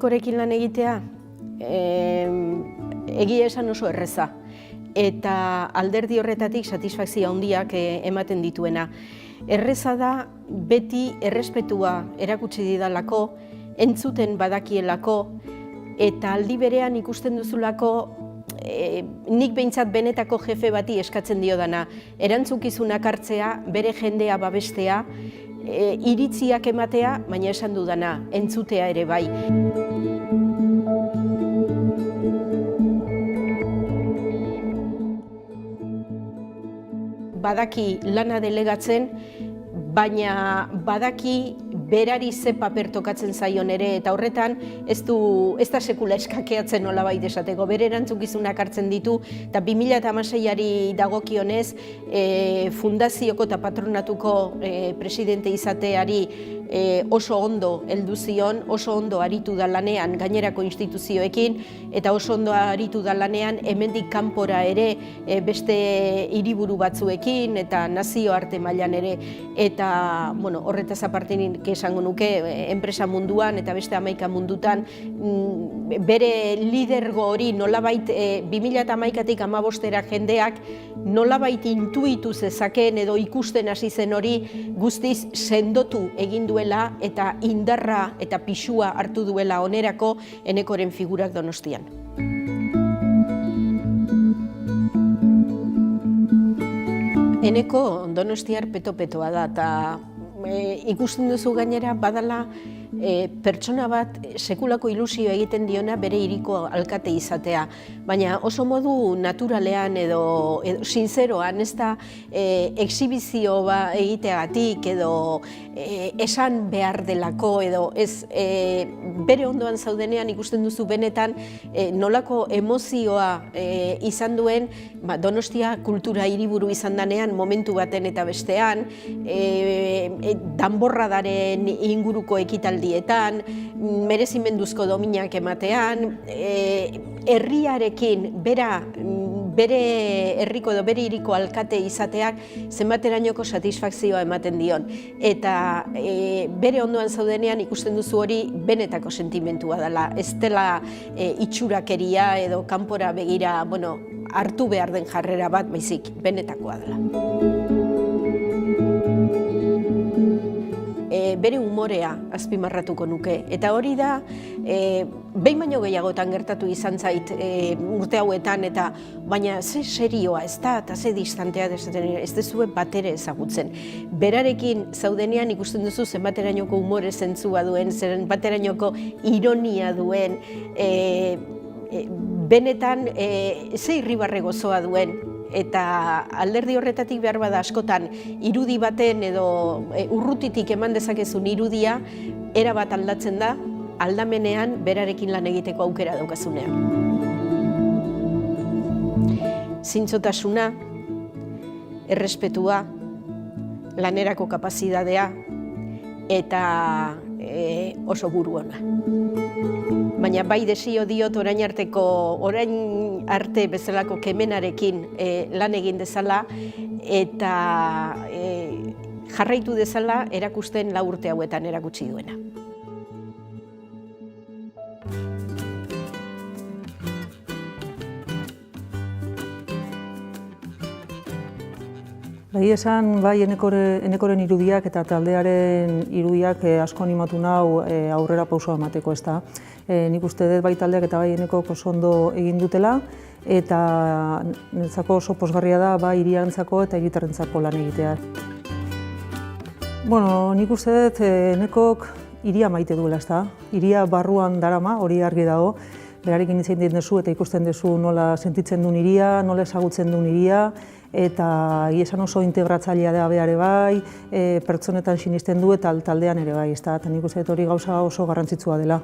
Enekorekin lan egitea, egia esan oso erreza. Eta alderdi horretatik satisfakzio handiak ematen dituena. Erreza da beti errespetua erakutsi didalako, entzuten badakielako, eta aldi berean ikusten duzulako nik behintzat benetako jefe bati eskatzen diodana. Erantzukizunak hartzea, bere jendea babestea, iritziak ematea, baina esan dudana, entzutea ere bai. Badaki lana delegatzen, baina badaki berari ze paper tokatzen zaion ere, eta horretan ez da sekula eskakeatzen nolabait esateko, bere erantzukizunak hartzen ditu, eta 2016ari dagokionez fundazioko eta patronatuko presidente izateari oso ondo heldu zion, oso ondo aritu da lanean gainerako instituzioekin, eta oso ondo aritu da lanean hemendik kanpora ere beste hiriburu batzuekin eta nazioarte mailan ere, eta horretaz apartenik esango nuke enpresa munduan eta beste 11 mundutan bere lidergo hori nolabait 2011tik 2015era jendeak nolabait intuitu zezakeen edo ikusten hasi zen hori guztiz sendotu egin duela eta indarra eta pisua hartu duela onerako Enekoren figurak Donostian. Eneko donostiar peto-petoa da, eta ikusten duzu gainera badala pertsona bat sekulako ilusio egiten diona bere hiriko alkate izatea, baina oso modu naturalean edo sinzeroan, ez da exhibizio egiteagatik edo esan behar delako edo ez bere ondoan zaudenean ikusten duzu benetan nolako emozioa izan duen Donostia kultura hiriburu izan danean momentu baten eta bestean, danborradaren inguruko ekitaldietan, merezimenduzko dominak ematean, herriarekin bere herriko edo bere hiriko alkate izateak zenbaterainoko satisfakzioa ematen dion. Eta bere ondoan zaudenean ikusten duzu hori benetako sentimentua dela. Ez dela itxurakeria edo kanpora begira hartu behar den jarrera bat, baizik benetakoa dela. Bere umorea azpimarratuko nuke, eta hori da behin baino gehiagotan gertatu izan zait urte hauetan, eta baina ze serioa ez da, eta ze distantea ez dezue batere ezagutzen. Berarekin zaudenean ikusten duzu zenbaterainoko umore zentzua duen, zenbaterainoko ironia duen, benetan ze irribarre gozoa duen, eta alderdi horretatik behar bada askotan irudi baten edo urrutitik eman dezakezun irudia erabat aldatzen da aldamenean berarekin lan egiteko aukera daukazunean. Zintzotasuna, errespetua, lanerako kapazitatea eta oso buru ona. Baina bai desio diot orain arte bezalako kemenarekin lan egin dezala eta jarraitu dezala erakusten 4 urte hauetan erakutsi duena. Bai esan, bai Enekoren irudiak eta taldearen irudiak asko animatu nau aurrera pausoa emateko, ez da. Nik uste dut bai taldeak eta bai Enekok oso ondo egin dutela, eta niretzako oso pozgarria da bai hiriarentzako eta hiritarrentzako lan egitea. Nik uste dut Enekok hiria maite duela, ez da. Hiria barruan darama, hori argi dago. Berarekin hitz egiten duzu eta ikusten duzu nola sentitzen duen hiria, nola ezagutzen duen hiria, eta esan oso integratzailea da ere bai, pertsonetan sinisten du eta taldean ere bai, eta nik uste dut hori gauza oso garrantzitsua dela.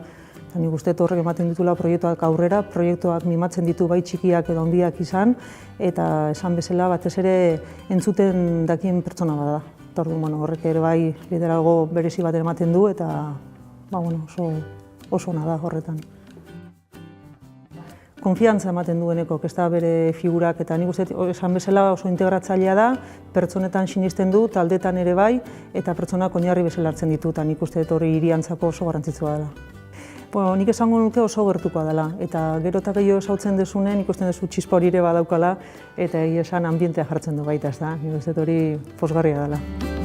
Nik uste dut horrek ematen ditula proiektuak aurrera, proiektuak mimatzen ditu bai txikiak edo handiak izan, eta esan bezala batez ere entzuten dakien pertsona bada. Eta horrek ere bai liderazgo berezi bat ematen du eta oso ona da horretan. Konfiantza ematen du Enekok, ez da bere figurak, eta nik uste esan bezala oso integratzailea da, pertsonetan sinisten du, taldetan ere bai, eta pertsonak oinarri bezala hartzen ditu, eta nik uste hori hiriantzako oso garrantzitsua dela. Bueno, nik esango nuke oso gertukoa dela, eta gero eta gehiago esautzen desunen, ikusten duzu txispa hori ere badaukala, eta egia esan ambientea jartzen du baita, ez da? Nik uste dut hori pozgarria dela.